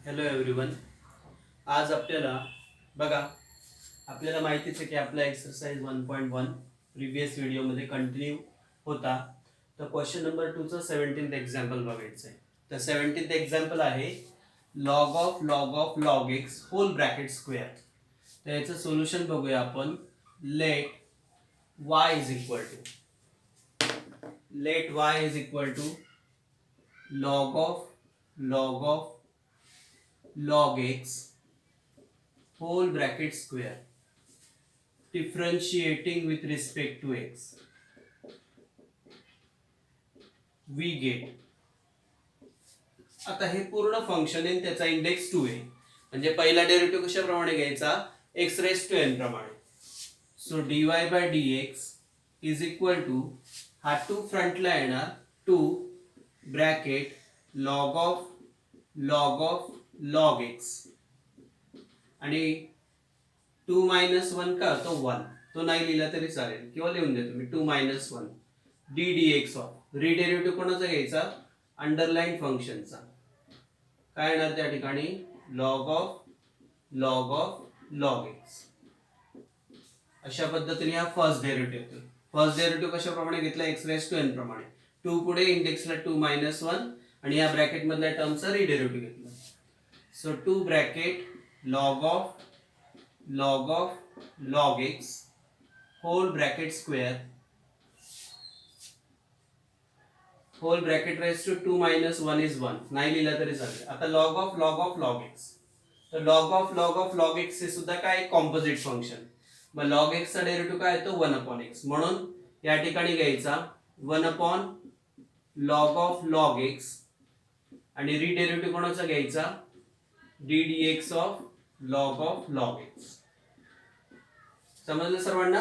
Hello everyone. आज आपल्याला माहितीच आहे की आपला एक्सरसाइज 1.1 प्रिव्हियस व्हिडिओमध्ये कंटिन्यू होता. तर क्वेश्चन नंबर 2चं 17th एक्झाम्पल बघायचं आहे. तर 17th एक्झाम्पल आहे log of log x whole bracket square. तर याचं सोल्युशन बघूया आपण. Let y is equal to log of log x whole bracket square differentiating with respect to x. We get, आता हे पूर्ण फंक्शन आहे, त्याचा इंडेक्स 2 आहे. म्हणजे पहिला डेरिव्हेटिव्ह कशाप्रमाणे घ्यायचा, x रेस टू n प्रमाणे. So dy by dx is equal to, हा 2 फ्रंटला येणार, 2 bracket log of log x आणि 2 मायनस 1 का तो 1, तो नाही लिहिला तरी चालेल किंवा लिहून देतो मी 2 minus 1 d d x of derivative कोणाचा घ्यायचा, अंडरलाईन फंक्शनचा. काय येणार त्या ठिकाणी, लॉग एक्स. अशा पद्धतीने हा फर्स्ट डेरिव्हेटिव्ह कशाप्रमाणे घेतला, एक्स रेस टू एन प्रमाणे. 2 पुढे इंडेक्सला 2 मायनस 1 आणि या ब्रॅकेट मधल्या टर्मचा रिडेरिव्हेटिव्ह घेतला. So 2 bracket log of log x whole bracket square whole bracket raise to 2 minus 1 is 1, नाही लिहिला तरी चालेल. आता लॉग ऑफ लॉग एक्स, तर लॉग ऑफ लॉग एक्स हे सुद्धा काय, कॉम्पोजिट फंक्शन. मग लॉग एक्स चा डेरिव्हेटिव्ह काय येतो, 1 अपॉन एक्स. म्हणून या ठिकाणी घ्यायचा 1 upon log of log x आणि रिडेरिव्हेटिव्ह कोणाचा घ्यायचा, D d x of log x. समजलं सर्वांना.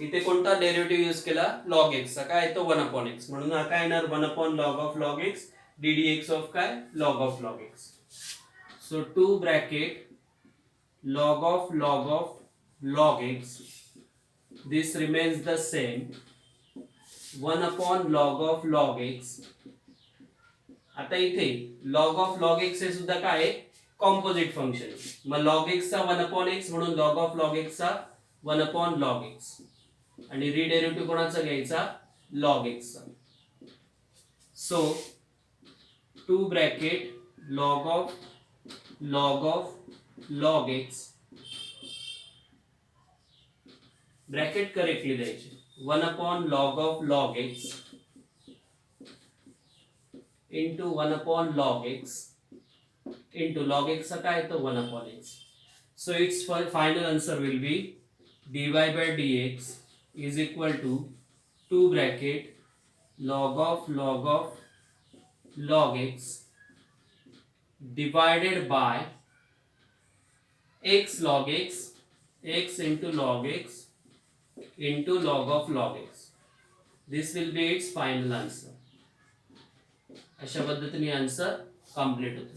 इथे कोणता डेरिव्हेटिव्ह यूज केला, लॉग एक्स चा, काय तो 1 अपॉन एक्स. म्हणून हा काय येणार, 1 upon log of log x d d x of काय, log of log x. So 2 bracket log of log x, this remains the same, 1 upon log of log x. आता इथे log of log x हे सुद्धा काय आहे, composite function. मग log x चा 1 upon x म्हणून log of log x चा 1 upon log x आणि रिडेरिव्हेटिव्ह कोणाचा घ्यायचा, log x चा. So 2 bracket log of log x, bracket correctly द्यायचे, 1 upon log of log x into 1 upon log x into log x चा काय तो 1 upon x. So it's final answer will be dy by dx is equal to 2 bracket log of log x divided by x log x into log x into log of log x. This will be its final answer. अशा पद्धतीने answer complete होतो.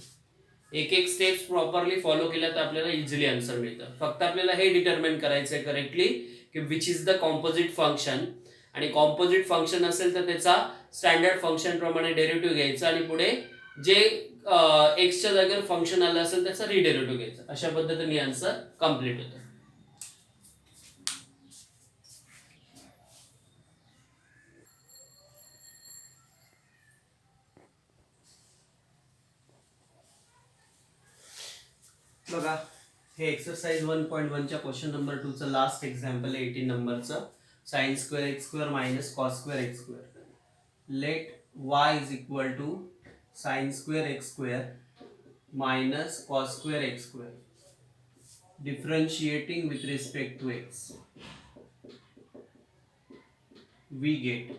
एक एक steps properly follow केल्या तर आपल्याला easily answer मिळतं. फक्त आपल्याला हे डिटरमाइन करायचं आहे करेक्टली की which is the composite function. आणि कॉम्पोजिट फंक्शन असेल तर त्याचा स्टँडर्ड फंक्शन प्रमाणे डेरिव्हेटिव्ह घ्यायचा आणि पुढे जे एक्सच्या जागेवर फंक्शन आलं असेल त्याचा रिडेरिव्हेटिव्ह घ्यायचा. अशा पद्धतीने आन्सर कंप्लीट होतो. बघा, हे एक्सरसाइज 1.1 च्या क्वेश्चन नंबर 2 चं लास्ट एक्झाम्पल आहे, 18 नंबरचं. Sine square x square minus cos square x square. Let y is equal to sine square x square minus cos square x square differentiating with respect to x. We get,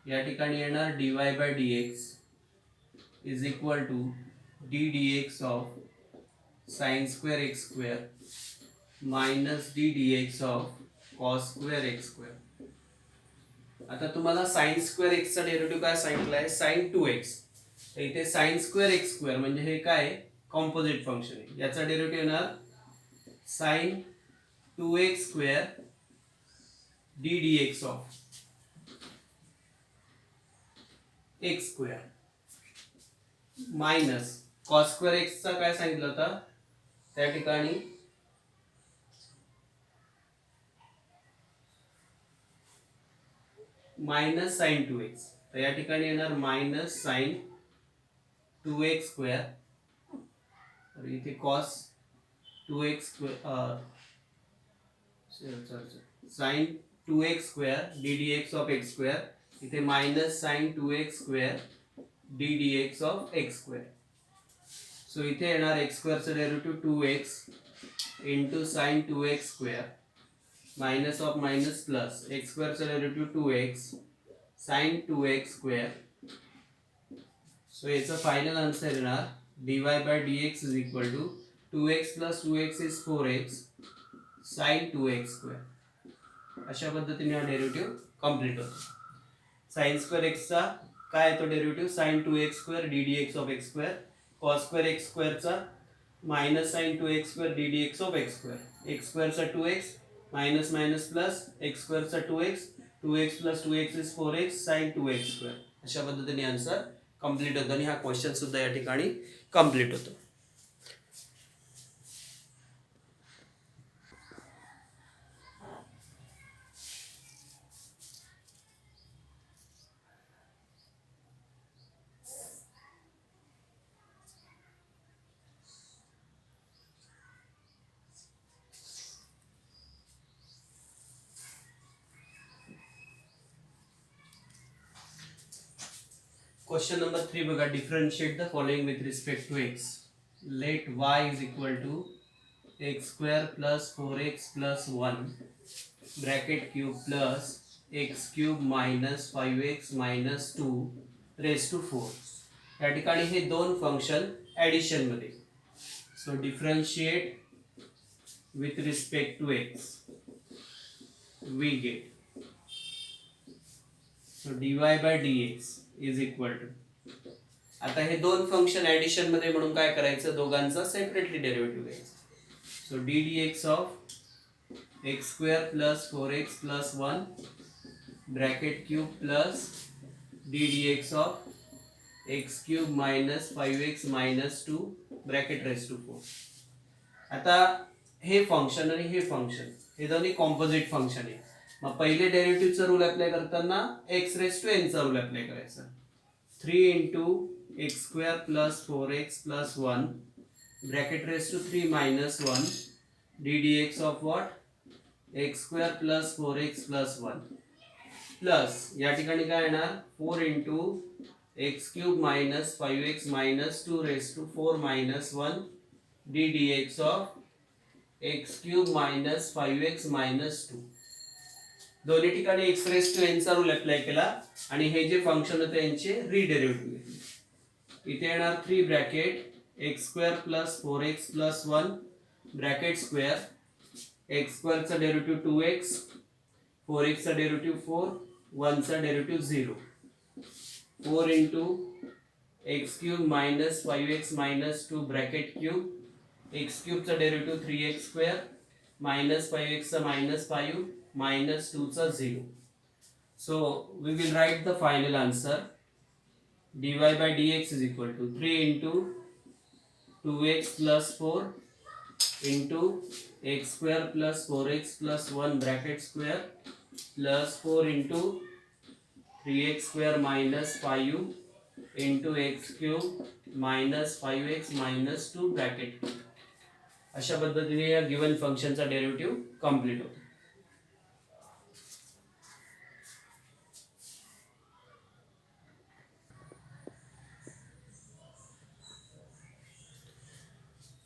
या ठिकाणी येणार dy by dx is equal to d d x of sine square x square minus d d x of cos square x square. आता तुम्हाला sine square x चा derivative काय सांगितलं आहे, sign 2x. तर इथे साइन स्क्वेअर एक्स स्क्वेअर म्हणजे हे काय, कॉम्पोजिट फंक्शन आहे. याचा डेरिव्हेटिव्ह येणार sine 2x square d d x of x square minus cos square एक्सचा काय सांगितलं होता त्या ठिकाणी मायनस साइन 2x, तर या ठिकाणी येणार मायनस साइन 2x स्क्वेअर, तर इथे cos 2x square sine 2x square d d x of x square, इथे minus sine 2x square d d x of x square. So इथे येणार एक्स स्क्वेअरचं derivative 2x into sine 2x square minus of minus plus x स्क्वेअरचं derivative 2x sine 2x square. So याचं final answer येणार dy by dx is equal to 2x plus 2x is 4x sine 2x square. अशा पद्धतीने हा derivative complete होतो. Sine square एक्सचा काय येतो derivative sine 2x square d d x of x square, cos square x स्क्वेअरचा minus sine 2x square d d x of x square, x स्क्वेअरचा 2x minus minus plus x स्क्वेअरचा 2x, 2x plus 2x is 4x sine 2x square. अशा पद्धतीने answer complete होतो आणि हा question सुद्धा या ठिकाणी कंप्लीट होतो. Question number 3 बघा, differentiate the following with respect to x. Let y is equal to x square plus 4x plus 1 bracket cube plus x cube minus 5x minus 2 raised to 4. या ठिकाणी हे दोन function addition मध्ये. So differentiate with respect to x we get so dy by dx is equal to, आता हे दोन function addition मध्ये म्हणून काय करायचं दोघांचा सेपरेटली डेरिव्हेटिव्ह घ्यायचा. So d d x of x square plus 4x plus 1 bracket cube plus d d x of x cube minus 5x minus 2 bracket raise to 4. आता हे फंक्शन आणि हे फंक्शन हे दोन्ही कॉम्पोजिट फंक्शन आहे. मग पहिले डेरिव्हेटिव्हचा रूल अप्लाय करताना x रेस टू n चा रूल अप्लाय करायचा. 3 into x square plus 4x plus 1 bracket raise to 3 minus 1 d d x of what x square plus 4x plus 1 plus या ठिकाणी काय येणार 4 into x cube minus 5x minus 2 raise to 4 minus 1 d d x of x cube minus 5x minus 2. दोन्ही ठिकाणी x raise to N चा rule apply केला आणि हे जे फंक्शन होते यांचे रीडेरिव्हेटिव्ह घेतले. इथे येणार 3 bracket x square plus 4x plus 1 bracket square x स्क्वेअरचा डेरिव्हेटिव्ह 2x, 4x चा डेरिव्हेटिव्ह 4, 1 चा derivative 0. 4 into x cube minus 5x minus 2 bracket cube x क्यूबचा derivative 3x square minus 5x चा मायनस 5 minus 2 चा 0. So we will write the final answer dy by dx is equal to 3 into 2x plus 4 into x square plus 4x plus 1 bracket square plus 4 into 3x square minus 5 into x cube minus 5x minus 2 bracket. अशा पद्धतीने या given फंक्शनचा derivative complete होतो.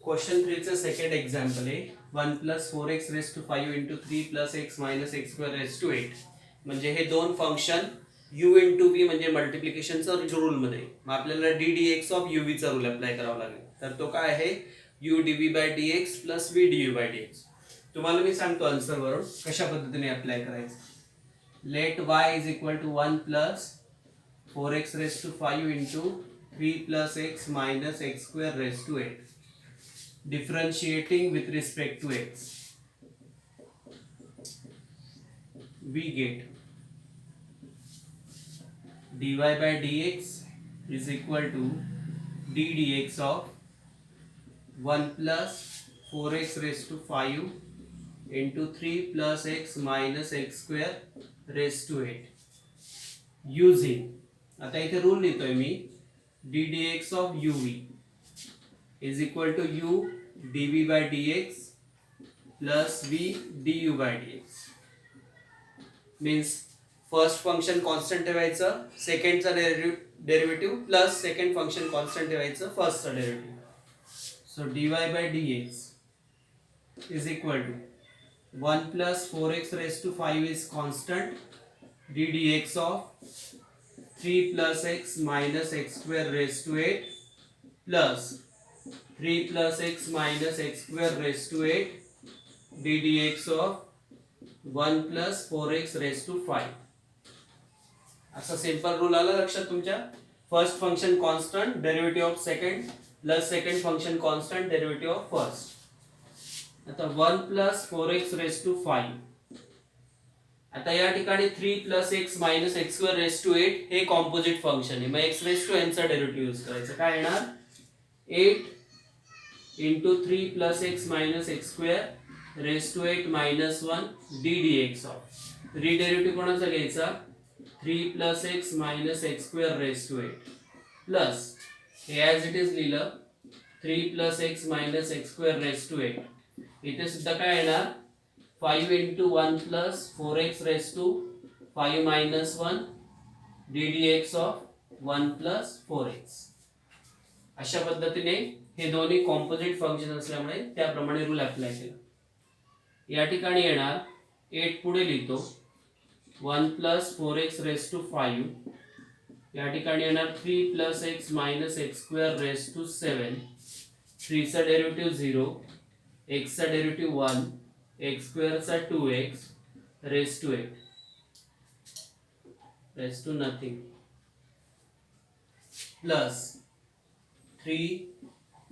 Question 3 चं second example आहे 1 plus 4x raise to 5 into 3 plus x minus x square raise to 8. म्हणजे हे दोन फंक्शन u इंटू v म्हणजे मल्टिप्लिकेशनचा रूल मध्ये. मग आपल्याला d d x of u चा रूल अप्लाय करावा लागेल. तर तो काय आहे u dv by dx plus v du by dx. तुम्हाला मी सांगतो आन्सर वरून कशा पद्धतीने अप्लाय करायचं. Let y is equal to 1 plus 4x raise to 5 into 3 plus x minus x square raise to 8. Differentiating with respect to x, we get dy by dx is equal to d dx of 1 plus 4x raised to 5 into 3 plus x minus x square raised to 8 using, आता इथे rule लिहितोय मी, d dx of uv is equal to u dv by dx plus v du by dx. Means first function constant ठेवायचं, सेकंडचा derivative plus second function constant ठेवायचं फर्स्टचा derivative. So dy by dx is equal to 1 plus 4x raised to 5 is constant, d dx of 3 plus x minus x square raised to 8 plus 3 plus x minus x square raised to 8 d dx of 1 plus 4x raised to 5. असा simple rule आला लक्षात तुमच्या. First function constant, derivative of second plus second function constant, derivative of first. आता 1 plus 4x raised to 5. आता या ठिकाणी 3 plus x minus x square raised to 8 हे composite function आहे. मग x raised to n चा डेरिव्हेटिव्ह यूज करायचा. काय येणार? 8 into 3 plus x minus x square raised to 8 minus 1 d dx of रिडेरिव्हेटिव्ह कोणाचा घ्यायचा? 3 plus x minus x square raised to 8 plus हे ॲज इट इज लिहिलं 3 plus x minus x square raised to 8. इथे सुद्धा काय येणार? 5 into 1 plus 4x raised to 5 minus 1 d dx of 1 plus 4x. अशा पद्धतीने हे दोन्ही कॉम्पोजिट फंक्शन असल्यामुळे त्याप्रमाणे रूल अप्लाय केला. या ठिकाणी येणार 8 पुढे लिहितो 1 plus 4x raised to 5. या ठिकाणी येणार 3 plus x minus x square raised to 7. 3 चा डेरिव्हेटिव्ह 0, x चा डेरिव्हेटिव्ह 1, x square चा 2x raised to 8 raised to nothing plus 3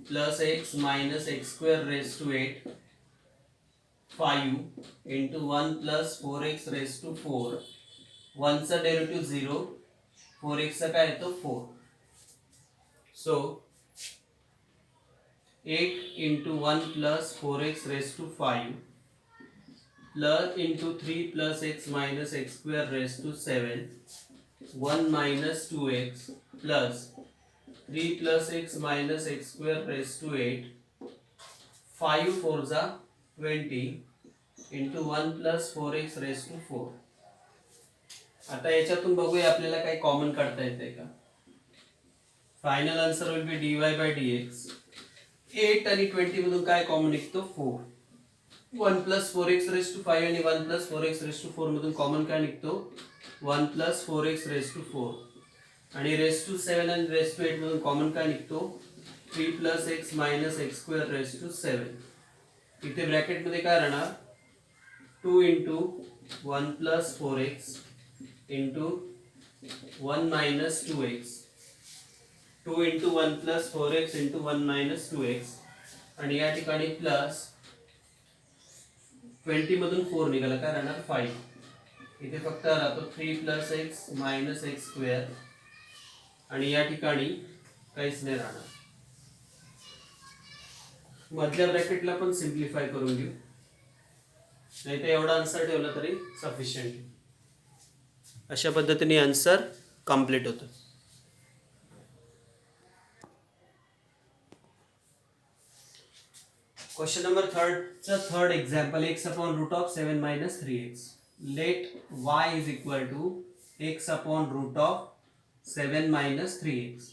plus x minus x square raised to 8 5 into 1 plus 4x raised to 4. 1 चा derivative 0, 4x चा काय येतो 4. So 8 into 1 plus 4x raised to 5 plus into 3 plus x minus x square raised to 7 1 minus 2x plus 3 plus x minus x square raised to 8 5 4 जा 20 into 1 plus 4x raised to 4. आता याच्यातून बघूया आपल्याला काही common काढता येते का. Final answer will be dy by dx. 8 आणि 20 मधून काय कॉमन निघतो? 4. 1 plus 4x raised to 5 आणि 1 plus 4x raised to 4 मधून कॉमन काय निघतो? 1 plus 4x raised to 4. आणि raised to 7 आणि raised to 8 मधून कॉमन काय निघतो? 3 plus x minus x square raised to 7. इथे ब्रॅकेट मध्ये काय राहणार? 2 into 1 plus 4x into 1 minus 2x. 2 into 1 plus 4x into 1 minus 2x. आणि या ठिकाणी प्लस 20 मधून 4 निघाला, काय राहणार? 5. इथे फक्त राहतो 3 plus x minus x square. आणि या ठिकाणी काहीच नाही राहणार. मधल्या ब्रॅकेटला पण सिम्प्लिफाय करून घेऊ, नाही तर एवढा आन्सर ठेवला तरी सफिशियंट. अशा पद्धतीने आन्सर कंप्लीट होतो. Question number third example, x upon root of 7 minus 3x. Let y is equal to x upon root of 7 minus 3x.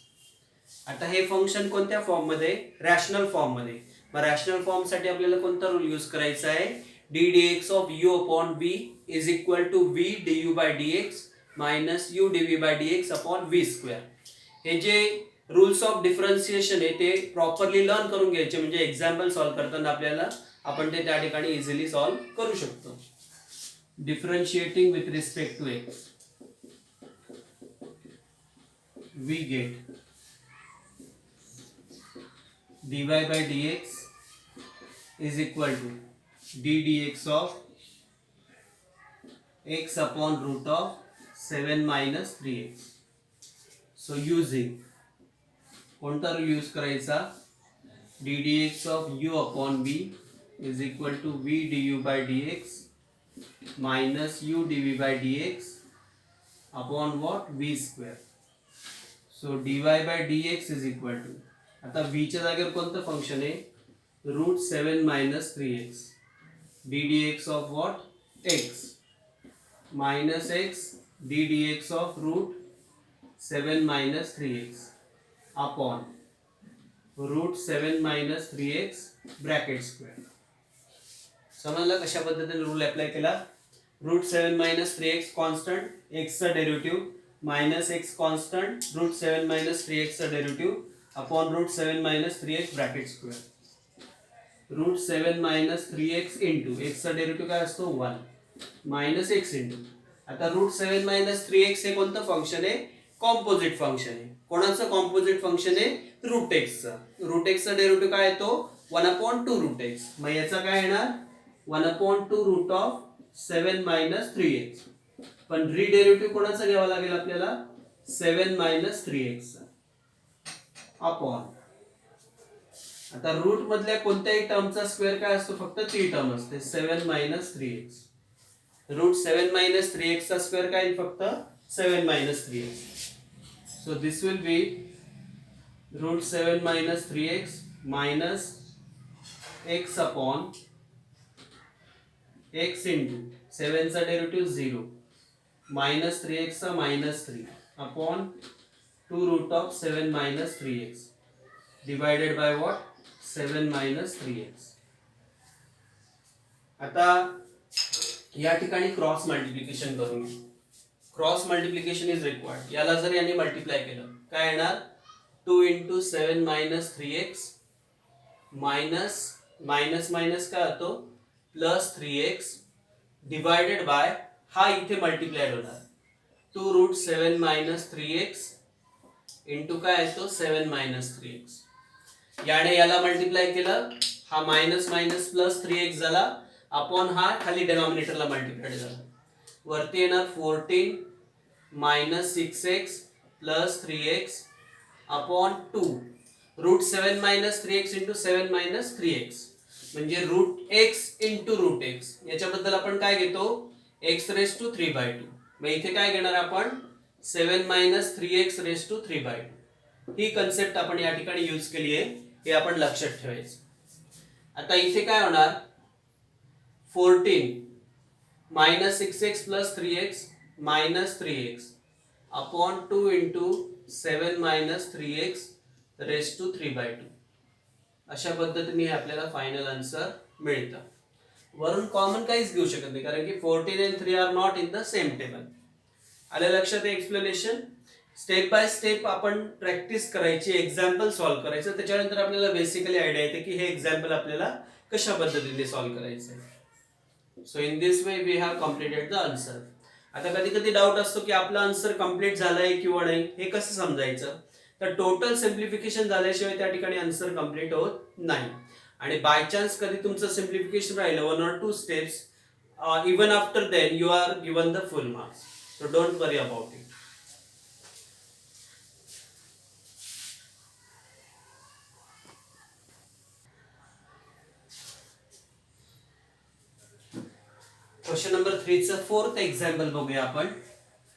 आता हे फंक्शन कोणत्या फॉर्म मध्ये? रॅशनल फॉर्म मध्ये. मग रॅशनल फॉर्म साठी आपल्याला कोणता रूल यूज करायचा आहे? d dx of u upon v is equal to v du by dx minus u dv by dx upon v square. हे जे रूल्स ऑफ डिफरन्शिएशन आहे ते प्रॉपरली लर्न करून घ्यायचे, म्हणजे एक्झाम्पल सॉल्व करताना आपल्याला आपण ते त्या ठिकाणी इझिली सॉल्व करू शकतो. Differentiating with respect to x, we get dy by dx is equal to d dx of x upon root of 7 minus 3x. So using कोणता रूल यूज करायचा? D d x of u upon v is equal to v du by dx minus u dv by dx upon what v square. So dy by dx is equal to, आता v च्या जागेवर कोणतं function आहे, root 7 minus 3x d d x of what x minus x d d x of root 7 minus 3x upon root 7 minus 3x bracket square. समजलं कशा पद्धतीने rule apply केला. Root 7 minus 3x constant, x चा derivative minus x constant, root 7 minus 3x चा derivative upon root 7 minus 3x bracket square. Root 7 minus 3x into x चा derivative काय असतो 1 minus x into, आता रूट 7 मायनस 3x हे कोणतं function आहे, composite function आहे. कोणाचं कॉम्पोजिट फंक्शन आहे, रूट एक्सचा. रूट एक्सचा डेरिव्हेटिव्ह काय येतो 1/2 रूट एक्स. मग याचा काय येणार 1/2 रूट ऑफ 7 मायनस 3x. पण रिडेरिव्हेटिव्ह कोणाचा घ्यावा लागेल आपल्याला 7 मायनस 3x अपॉन, आता रूट मधल्या कोणत्याही टर्मचा स्क्वेअर काय असतो, फक्त ती टर्म असते 7 minus 3x. Route 7 minus 3x चा स्क्वेअर काय येईल, फक्त 7 minus 3x. So this will be root 7 minus 3x minus x upon x into 7 चा डेरिव्हेटिव्ह 0 minus 3x चा minus 3 upon 2 root of 7 minus 3x divided by what 7 minus 3x. आता या ठिकाणी cross multiplication करून घेऊ. Cross multiplication is required. याला जर यांनी मल्टिप्लाय केलं काय येणार 2 into 7 minus 3x minus minus minus काय होतो प्लस 3x डिवायडेड बाय हा इथे मल्टिप्लाइड होणार 2 रूट 7 मायनस 3x इंटू काय येतो 7 मायनस 3x. याने याला मल्टिप्लाय केलं, हा मायनस मायनस प्लस 3x झाला अपॉन हा खाली डेनॉमिनेटरला मल्टिप्लाइड झाला. वरती येणार 14 minus 6x plus 3x upon 2 root 7 minus 3x into 7 minus 3x म्हणजे root x into root x. याच्याबद्दल आपण काय घेतो x रेस टू 3/2. मग इथे काय घेणार आपण 7 मायनस 3x रेस टू 3/2. ही कन्सेप्ट आपण या ठिकाणी यूज केली आहे, हे आपण लक्षात ठेवायचं. आता इथे काय होणार 14 minus 6x plus 3x minus 3x upon 2 into 7 minus 3x raise to 3/2. अशा पद्धतीने आपल्याला फायनल आन्सर मिळतं. वरून कॉमन काहीच घेऊ शकत नाही कारण की 14 and 3 are not in the same table. आल्या लक्षात एक्सप्लेनेशन. स्टेप बाय स्टेप आपण प्रॅक्टिस करायची, एक्झाम्पल सॉल्व्ह करायचं, त्याच्यानंतर आपल्याला बेसिकली आयडिया येते की हे एक्झाम्पल आपल्याला कशा पद्धतीने सॉल्व्ह करायचं आहे. So in this way we have completed the answer. आता कधी कधी डाऊट असतो की आपला आन्सर कम्प्लीट झालाय किंवा नाही, हे कसं समजायचं. तर टोटल सिम्प्लिफिकेशन झाल्याशिवाय त्या ठिकाणी आन्सर कम्प्लीट होत नाही. आणि बाय चान्स कधी तुमचं सिम्प्लिफिकेशन राहिलं 1 or 2 steps, even after then you are given the full marks. So don't worry about it. Question number 3 चं फोर्थ एक्झाम्पल बघूया आपण.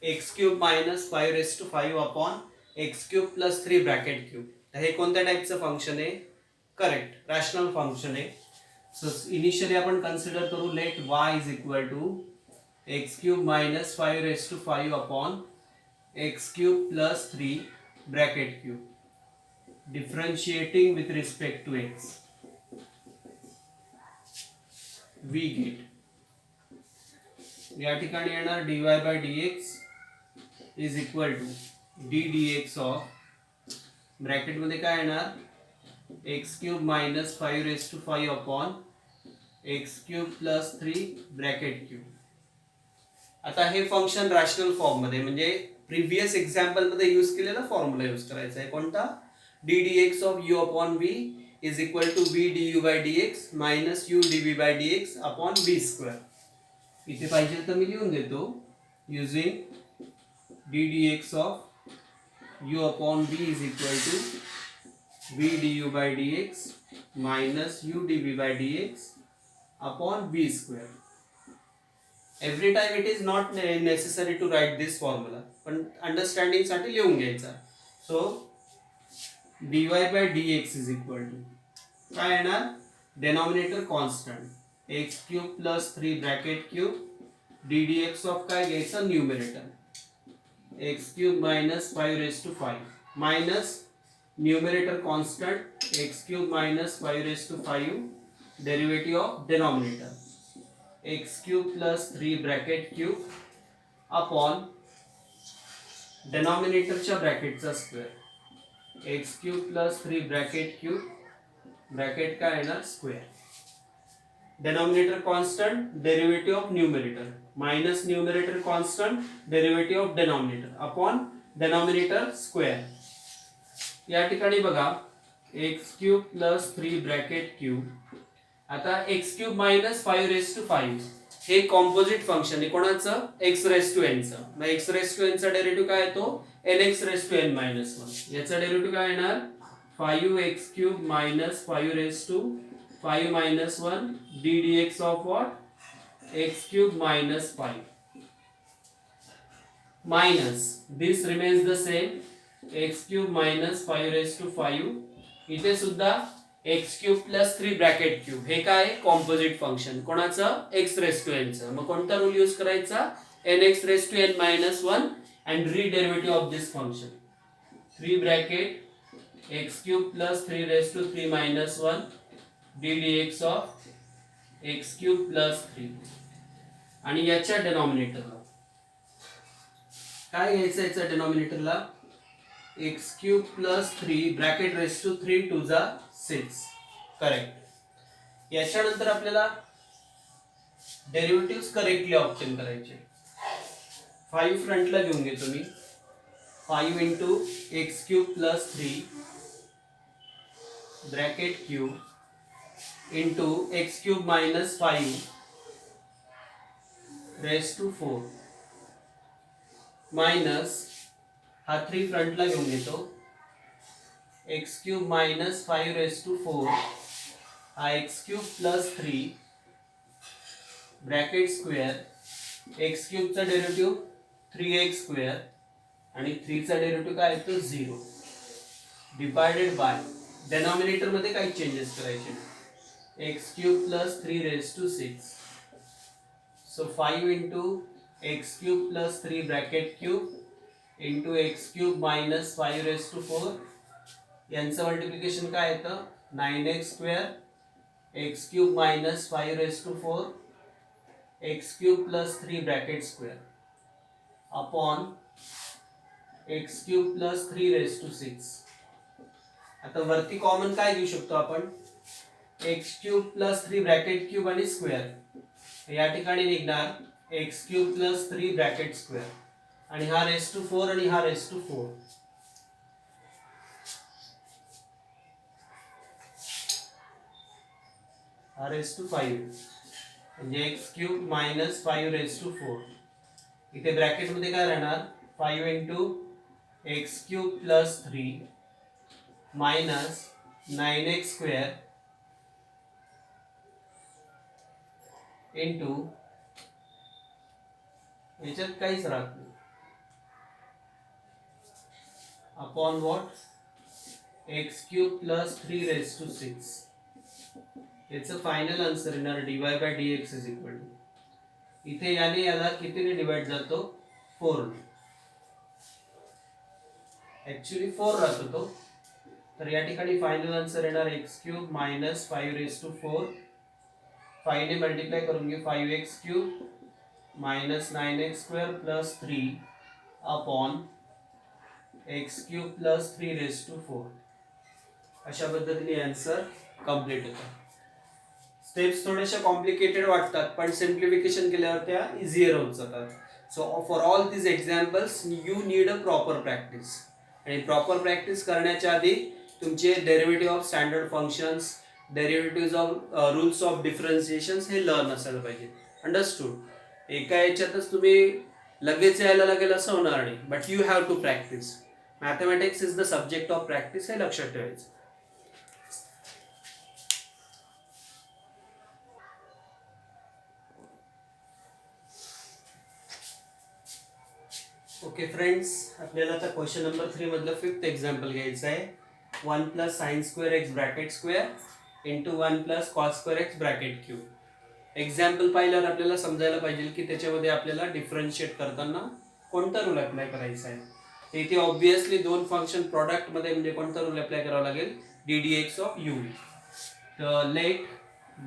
x cube minus 5 raise to 5 upon x cube plus 3 bracket cube. हे कोणत्या टाइपचं function आहे, correct rational function आहे. So initially आपण consider करू let y is equal to x cube minus 5 raise to 5 upon x cube plus 3 bracket cube differentiating with respect to x. We get या ठिकाणी येणार dy by dx is equal to d dx of bracket मध्ये काय येणार x cube minus 5 raise to 5 upon x cube plus 3 bracket cube. आता हे function rational form मध्ये म्हणजे प्रिव्हियस एक्झाम्पल मध्ये यूज केलेला फॉर्म्युला यूज करायचा आहे. कोणता d dx of u upon v is equal to v du by dx minus u dv by dx upon v square. इथे पाहिजे तर मी लिहून देतो using d dx of u upon v is equal to v du by dx minus u dv by dx upon v square. Every time it is not necessary to write this formula, पण understanding साठी लिहून घ्यायचा. सो dy by dx is equal to काय येणार, denominator constant x cube plus 3 bracket cube ddx of काय घ्यायचं, numerator x cube minus 5 raise to 5 minus numerator constant x cube minus 5 raise to 5 derivative of denominator x cube plus 3 bracket cube upon डेनॉमिनेटरच्या ब्रॅकेटचा square x cube plus 3 bracket cube bracket काय येणार square, denominator constant derivative of numerator minus numerator constant derivative of denominator upon denominator square. या ठिकाणी बघा x cube plus 3 bracket cube, आता x cube minus 5 raise to 5 हे composite function आहे कोणाचं, x raise to n चं. मग x raise to n चा डेरिव्हेटिव्ह काय येतो, nx raise to n minus 1. याचा डेरिव्हेटिव्ह काय येणार 5x cube minus 5 raise to 5 minus 1 ddx of what, x cube minus 5 minus this remains the same, x cube minus 5 raised to 5. इथे सुद्धा x cube plus 3 bracket cube हे काय composite function कोणाचं, x raised to n चं. मग कोणता rule use करायचा, nx raised to n minus 1 and rederivative of this function 3 bracket x cube plus 3 raised to 3 minus 1 ddx of x cube plus 3 आणि याच्या डेनॉमिनेटरला काय घ्यायचं, याच्या डेनॉमिनेटरला x cube plus 3 bracket raise to 3 two जा 6. Correct. याच्यानंतर आपल्याला डेरिव्हेटिव्ह्ज करेक्टली ऑब्टेन करायचे. 5 फ्रंटला घेऊन घेतो मी, 5 into x cube plus 3 bracket cube into x cube minus 5 raised to 4 minus हा 3 फ्रंटला घेऊन घेतो, x cube minus 5 raised to 4 हा x cube plus 3 bracket square x cube चा डेरिव्हेटिव्ह 3x स्क्वेअर आणि 3 चा डेरिव्हेटिव्ह काय येतो 0 डिवाइडेड बाय डेनॉमिनेटर मध्ये काही चेंजेस करायचे, x cube plus 3 raised to 6. So 5 into x cube plus 3 bracket cube into x cube minus 5 raised to 4. यांचं multiplication काय येतं 9x square x cube minus 5 raised to 4 x cube plus 3 bracket square upon x cube plus 3 raised to 6. आता वरती common काय घेऊ शकतो आपण, x cube plus 3 bracket cube आणि स्क्वेअर. या ठिकाणी निघणार x cube plus 3 bracket square आणि हा रेस टू 4 आणि हा रेस टू 4. हा रेस टू 5 म्हणजे x cube minus 5 raise to 4. इथे ब्रॅकेट मध्ये काय राहणार 5 into x cube plus 3 minus 9x square into याच्यात काहीच राहत नाही upon what x cube plus 3 raise to 6. याचं फायनल आन्सर येणार dy by dx is equal to, इथे याने याला कितीने डिवाइड जातो 4 ने, ऍक्च्युली 4 राहतो तो. तर या ठिकाणी फायनल आन्सर येणार x cube minus 5 raise to 4 5 ने मल्टिप्लाय करून घेऊ 5x cube minus 9x square plus 3 upon x cube plus 3 raise to 4. अशा पद्धतीने आन्सर कंप्लीट होतो. स्टेप्स थोड्याशा कॉम्प्लिकेटेड वाटतात पण सिम्प्लिफिकेशन केल्यावर त्या इझियर होत जातात. So for all these examples you need a proper practice. आणि प्रॉपर प्रॅक्टिस करण्याच्या आधी तुमचे derivative of standard functions, derivative of rules of डिफरन्शिएशन्स हे लर्न असायला पाहिजे. अंडरस्टूड. एका याच्यातच तुम्ही लगेच यायला लागेल असं होणार नाही, but you have to practice. Mathematics is the subject of practice हे लक्षात ठेवायचं. ओके फ्रेंड्स, आपल्याला आता क्वेश्चन नंबर 3 मधलं 5th एक्झाम्पल घ्यायचं आहे. 1 plus sine square x bracket square into 1 plus cos square x bracket cube. Example पाहिल्यावर आपल्याला समजायला पाहिजे की त्याच्यामध्ये आपल्याला डिफरन्शिएट करताना कोणता रूल अप्लाय करायचा आहे. तर इथे ऑब्विसली दोन फंक्शन प्रॉडक्ट मध्ये म्हणजे कोणता रूल अप्लाय करावा लागेल, d d x of u. तर let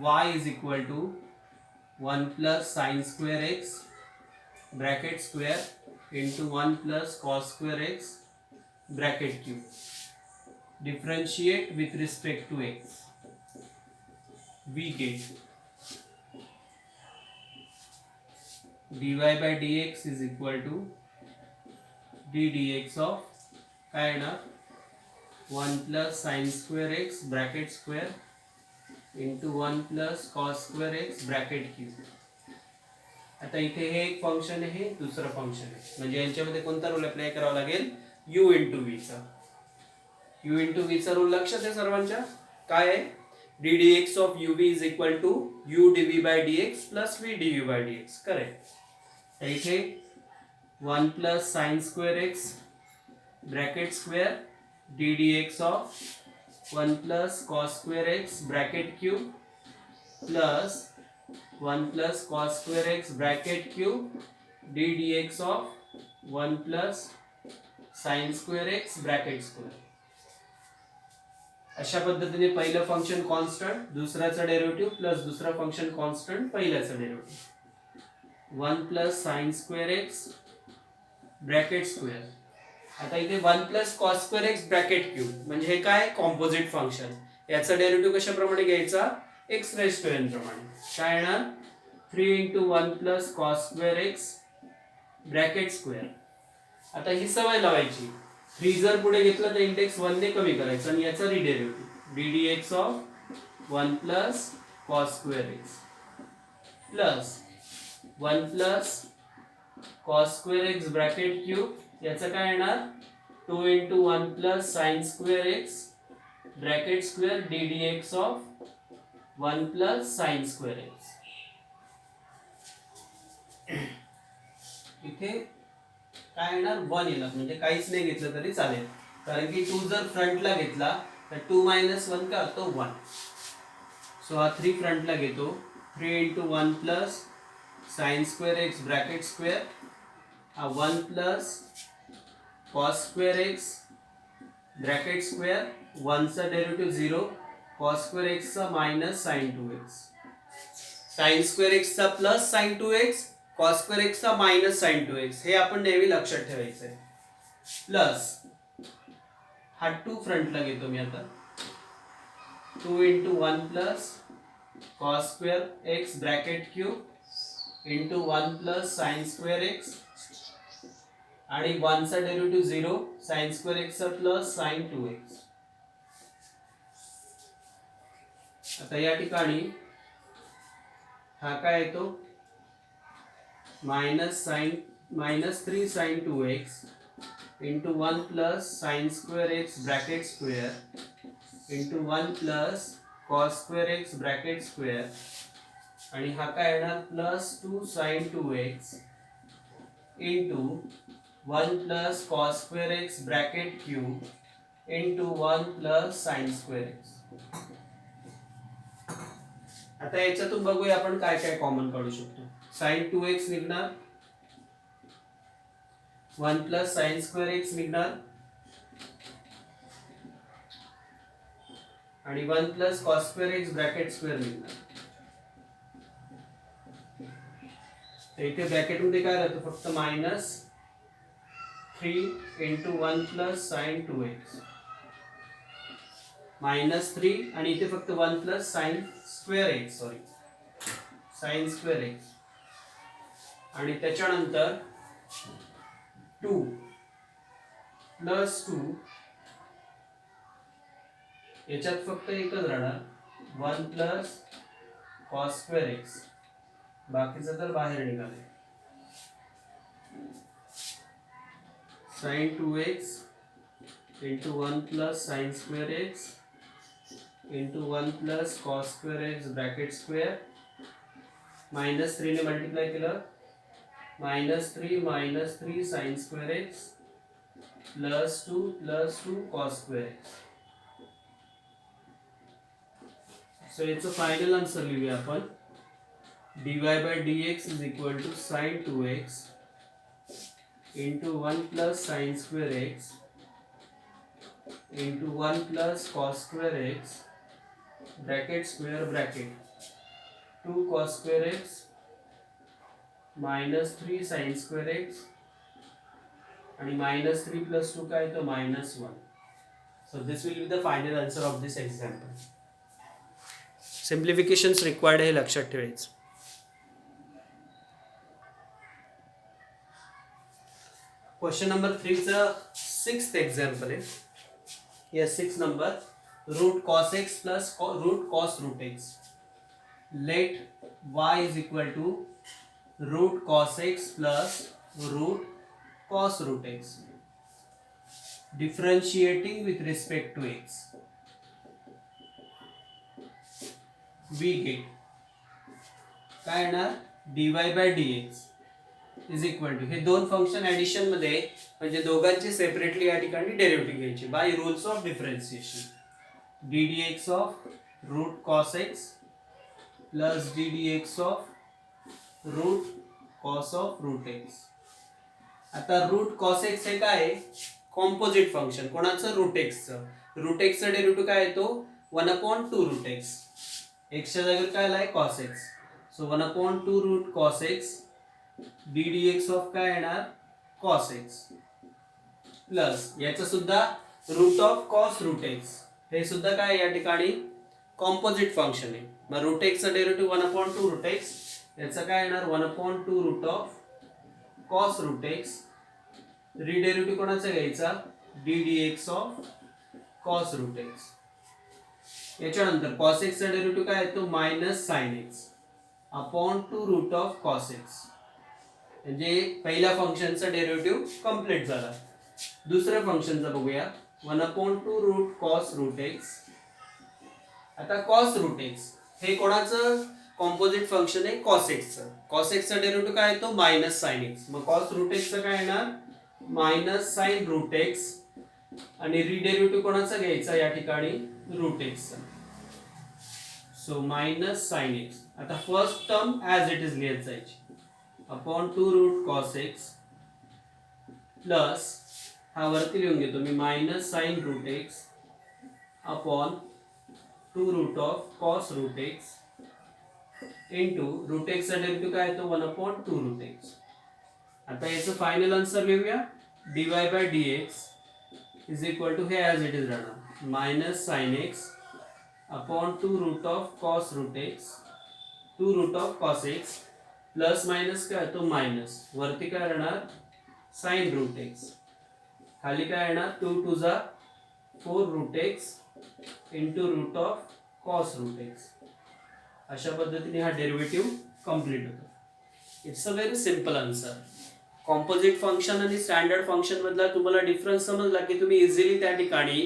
y is equal to 1 plus sine square x bracket square into 1 plus cos square x bracket cube. Differentiate with respect to x. we get dy by dx is equal to d dx of काय येणार 1 plus sine square x bracket square into 1 plus cos square x bracket cube. आता इथे हे एक function आहे, दुसरं function आहे, म्हणजे यांच्यामध्ये कोणता रूल अप्लाय करावा लागेल, u इंटू व्ही चा. u इंटू व्ही चा रूल लक्षात आहे सर्वांच्या, काय आहे, d d x of u v is equal to u d v by d x plus v d u by d x. Correct. तर इथे 1 plus sine square x bracket square d d x of 1 plus cos square x bracket cube plus 1 plus cos square x bracket cube d d x of 1 plus sine square x bracket square. अशा पद्धतीने पहिलं function constant, दुसऱ्याचा derivative plus दुसरा function constant, पहिल्याचा derivative 1 plus sine square x bracket square. आता इथे 1 plus cos square x bracket cube म्हणजे हे काय, कॉम्पोजिट फंक्शन. याचा डेरिव्हेटिव्ह कशाप्रमाणे घ्यायचा, एक्स रेज टू एन प्रमाणे. काय येणार 3 into 1 plus cos square x bracket square. आता ही सवय लावायची, 3 जर पुढे घेतलं तर इंडेक्स 1 ने कमी करायचं आणि याचा derivative d d x of 1 plus cos square x plus 1 plus cos square x bracket cube. याचं काय येणार 2 into 1 plus sine square x bracket square d d x of 1 plus sine square x. इथे काय येणार 1 येणार, म्हणजे काहीच नाही घेतलं तरी चालेल, कारण की 2 जर फ्रंटला घेतला तर 2 मायनस 1 काय होतो 1. सो हा 3 फ्रंटला घेतो, 3 into 1 plus sine square x bracket square, हा 1 plus cos square x bracket square, 1 चा डेरिव्हेटिव्ह 0, कॉस स्क्वेअर एक्स चा minus sine 2x, sine square x चा plus sine 2x, cos square x चा मायनस साइन 2x. हे आपण नेहमी लक्षात ठेवायचं आहे. प्लस हा 2 फ्रंटला घेतो मी आता, 2 into 1 plus cos square x bracket cube into 1 plus sine square x आणि 1 चा डेरिव्हेटिव्ह 0, साइन स्क्वेअर एक्स चा प्लस साइन 2x. आता या ठिकाणी हा काय येतो minus 3 sine 2x into 1 plus sine square x bracket square into 1 plus cos square x bracket square आणि हा काय येणार plus 2 sine 2x into 1 plus cos square x bracket cube into 1 plus sine square x. आता याच्यातून बघूया आपण काय काय कॉमन काढू शकतो. साइन 2x निघणार, 1 प्लस साइन स्क्वेअर एक्स निघणार आणि 1 plus cos square x bracket square निघणार. तर इथे ब्रॅकेट मध्ये काय राहतं, फक्त minus 3 into 1 plus sine 2x minus 3 आणि इथे फक्त 1 plus sine square x, sorry sine square x आणि त्याच्यानंतर 2 प्लस 2, याच्यात फक्त एकच राहणार 1 प्लस कॉस स्क्वेअर एक्स, बाकीचं तर बाहेर निघाले. Sine 2x into 1 plus sine square x into 1 plus cos square x bracket square minus 3 ने मल्टिप्लाय केलं -3 sin square x +2 cos square x. So याचं फायनल आन्सर लिहूया आपण. dy by dx is equal to sin 2x into 1 plus sin square x into 1 plus cos square x bracket square bracket 2 cos square x -3 sin square x आणि -3 plus 2 काय तर -1. So this will be the final answer of this example. Simplifications required हे लक्षात ठेवायचं. Question number 3 चा 6th example आहे. Yes, 6 number. Root cos x plus root cos root x. Let y is equal to root cos x plus root cos root x. Differentiating with respect to x. We get काय येणार dy by dx is equal to हे दोन function addition मध्ये म्हणजे दोघांची separately या ठिकाणी derivative घ्यायची by rules of differentiation. ddx of root cos x plus ddx of root cos of root x. आता रूट कॉस एक्स हे काय कॉम्पोजिट फंक्शन कोणाचं रूट एक्सचं. रूट एक्सचं डेरिव्हेटिव्ह काय येतो 1/2 रूट एक्स. एक्सच्या जागेवर काय आलाय cos x. So 1/2 root cos x ddx of काय येणार cos x प्लस याचं सुद्धा root of cos root x. हे सुद्धा काय या ठिकाणी कॉम्पोजिट फंक्शन आहे. मग रूट x चा डेरिव्हेटिव्ह 1/2 रूट x याचं काय येणार 1/2 root of cos root x. रिडेरिव्हेटिव्ह कोणाचा घ्यायचा ddx of cos root x. याच्यानंतर cos x चा डेरिव्हेटिव्ह काय येतो -sin x upon 2 root of cos x. म्हणजे पहिल्या फंक्शनचा डेरिव्हेटिव्ह कंप्लीट झाला. दुसऱ्या फंक्शनचा बघूया 1/2 रूट कॉस रूट एक्स. आता कॉस रूट एक्स हे कोणाचं कॉम्पोजिट फंक्शन आहे कॉस एक्सचं. कॉस एक्सचा डेरिव्हेटिव्ह काय येतो -sin x. मग कॉस रूट एक्सचं काय येणार -sin रूट एक्स आणि रिडेरिव्हेटिव्ह कोणाचा घ्यायचा या ठिकाणी रूट एक्सचा. So -sin x. आता first term as it is लिहित जायची upon 2 root cos x plus हा वरती लिहून घेतो मी -sin root x upon 2 root of cos root x into root एक्सचा डेरिव्हेटिव्ह काय येतो 1/2 रूट एक्स. आता याचं फायनल आन्सर लिहूया dy by dx is equal to हे ॲज इट इज राहणार -sin x upon 2 root of cos root x 2 root of cos x plus minus काय तो मायनस वरती काय राहणार साइन रूट एक्स खाली काय येणार 2 2 जा 4 root x into root of cos root x. अशा पद्धतीने हा डेरिव्हेटिव्ह कंप्लीट होतो. It's a very simple answer. Composite function आणि स्टँडर्ड फंक्शन मधला तुम्हाला डिफरन्स समजला की तुम्ही इझिली त्या ठिकाणी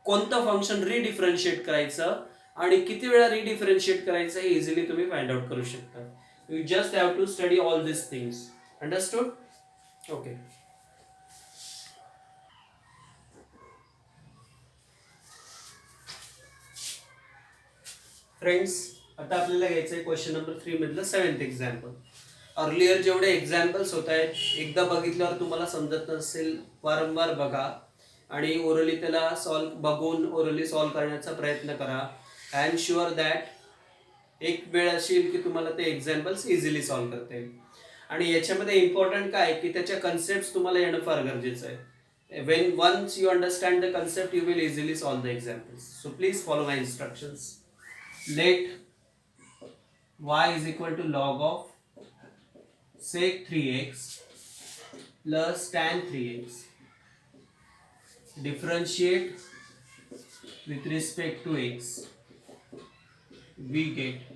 कोणतं फंक्शन रिडिफरन्शिएट करायचं आणि किती वेळा रिडिफरन्शिएट करायचं हे इझिली तुम्ही फाइंड आउट करू शकता. You just have to study all these things. Understood? Okay. Friends, आता आपल्याला घ्यायचं आहे क्वेश्चन नंबर 3 मधलं 7th एक्झाम्पल. अर्लियर जेवढे एक्झाम्पल्स होत आहेत एकदा बघितल्यावर तुम्हाला समजत नसेल वारंवार बघा आणि ओरली त्याला बघून ओरली सॉल्व करण्याचा प्रयत्न करा. आय एम शुअर दॅट एक वेळ असेल की तुम्हाला ते एक्झाम्पल्स इझिली सॉल्व करता येईल. आणि याच्यामध्ये इम्पॉर्टंट काय की त्याच्या कन्सेप्ट तुम्हाला येणं फार गरजेचं आहे. when once you understand the concept you will easily solve the examples. So please follow my instructions. Let y is equal to log of sec 3x plus tan 3x. Differentiate with respect to x. We get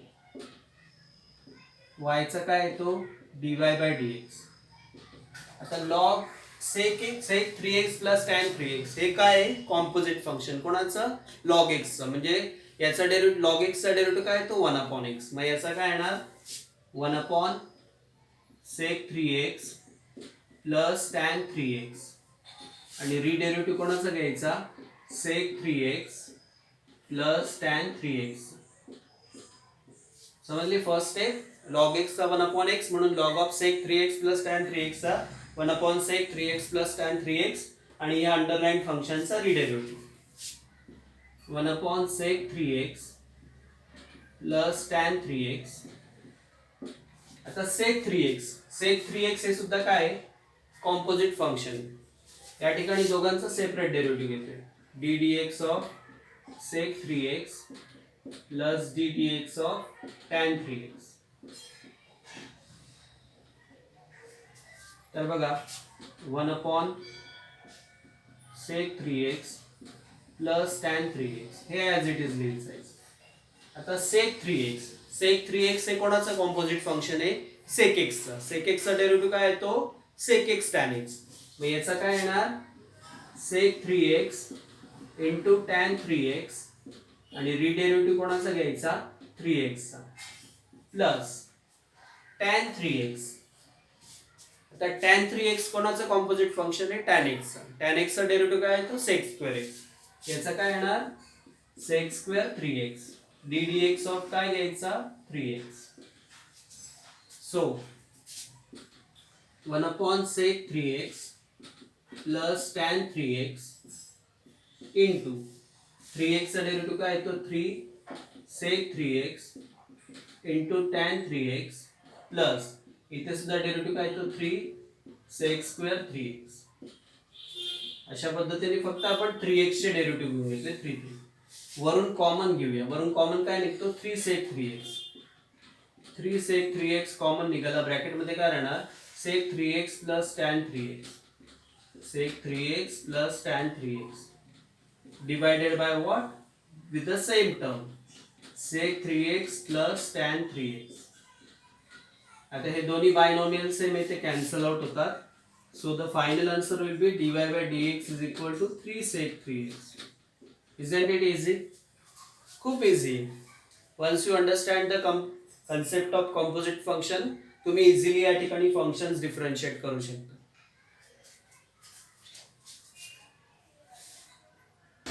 y चा काय येतो dy by dx. आता log sec 3x plus tan 3x हे काय आहे composite function कोणाचं log x चं. म्हणजे याचा डेरिव्हेटिव्ह log x चा डेरिव्हेटिव्ह काय येतो 1/x. मग याचा काय येणार 1 sec 3x plus tan 3x आणि रिडेरिव्हेटिव्ह कोणाचा घ्यायचा sec 3x plus tan 3x. समजली फर्स्ट स्टेप log x चा 1/x म्हणून log of sec 3x plus tan 3x चा 1/sec 3x plus tan 3x आणि या अंडरलाईन फंक्शनचा रिडेरिव्हेटिव्ह 1/sec 3x plus tan 3x. आता sec 3x हे सुद्धा काय कॉम्पोजिट फंक्शन. या ठिकाणी दोघांचा सेपरेट डेरिव्हेटिव्ह घेतोय ddx of sec 3x plus ddx of tan 3x. तर बघा 1/sec 3x plus tan 3x हे ॲज इट इज लिहिलं जाईल. आता sec 3x हे कोणाचं कॉम्पोजिट फंक्शन आहे sec x चा. sec x चा डेरिव्हेटिव्ह काय येतो sec x tan x. मग याचा काय येणार sec 3x into tan 3x आणि रिडेरिव्हेटिव्ह कोणाचा घ्यायचा 3x चा प्लस tan 3x. आता tan 3x कोणाचं कॉम्पोजिट फंक्शन आहे tan x चा. tan x चा डेरिव्हेटिव्ह काय येतो sec square x. याचा काय येणार sec square 3x ddx of काय घ्यायचा 3x. So 1/sec 3x plus tan 3x into 3x चा डेरिव्हेटिव्ह काय येतो 3 sec 3x into tan 3x plus इथे सुद्धा डेरिव्हेटिव्ह काय येतो 3 sec square 3x. अशा पद्धतीने फक्त आपण 3x चे डेरिव्हेटिव्ह घेऊन घेतले 3 वरून कॉमन घेऊया. वरून कॉमन काय निघतो 3 sec 3x. 3 sec 3x common निघाला. ब्रॅकेट मध्ये काय राहणार sec 3x plus tan 3x sec 3x plus tan 3x divided by what with the same term sec 3x plus tan 3x. आता हे दोन्ही बायनॉमियल सेम इथे कॅन्सल आउट होतात. So the final answer will be dy by dx is equal to 3 sec 3x. Isn't it easy? खूप easy. Once you understand the concept of composite function, तुम्ही easily या ठिकाणी functions differentiate करू शकता.